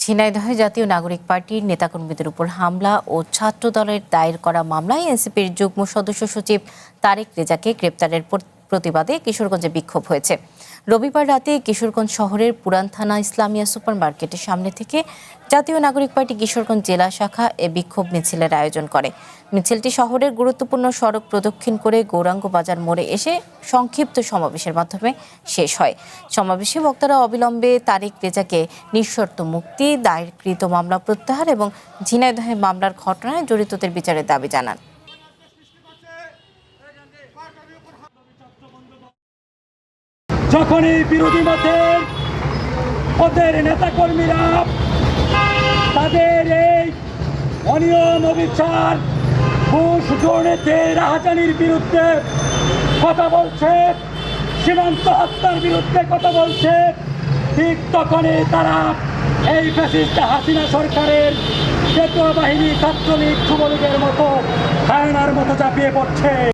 ঝিনাইদহে জাতীয় নাগরিক পার্টির নেতাকর্মীদের উপর হামলা ও ছাত্র দলের দায়ের করা মামলায় এনসিপির যুগ্ম সদস্য সচিব তারেক রেজাকে গ্রেপ্তারের প্রতিবাদে কিশোরগঞ্জে বিক্ষোভ হয়েছে। রবিবার রাতে কিশোরগঞ্জ শহরের পুরান থানা ইসলামিয়া সুপার মার্কেটের সামনে থেকে জাতীয় নাগরিক পার্টি কিশোরগঞ্জ জেলা শাখা এ বিক্ষোভ মিছিলের আয়োজন করে। মিছিলটি শহরের গুরুত্বপূর্ণ সড়ক প্রদক্ষিণ করে গৌরাঙ্গ বাজার মোড়ে এসে সংক্ষিপ্ত সমাবেশের মাধ্যমে শেষ হয়। সমাবেশে বক্তারা অবিলম্বে তারেক রেজাকে নিঃশর্ত মুক্তি, দায়েরকৃত মামলা প্রত্যাহার এবং ঝিনাইদহে মামলার ঘটনায় জড়িতদের বিচারের দাবি জানান। যখনই বিরোধী মতের ওদের নেতাকর্মীরা তাদের এই অনিয়ম, অবিচার, ঘুষ, দুর্নীতি, রাহাজানির বিরুদ্ধে কথা বলছে, সীমান্ত হত্যার বিরুদ্ধে কথা বলছে, ঠিক তখনই তারা এই ফ্যাসিস্ট হাসিনা সরকারের জাতীয় বাহিনী, ছাত্রলীগ, যুবলীগের মতো হায়নার মতো ঝাঁপিয়ে পড়ছে।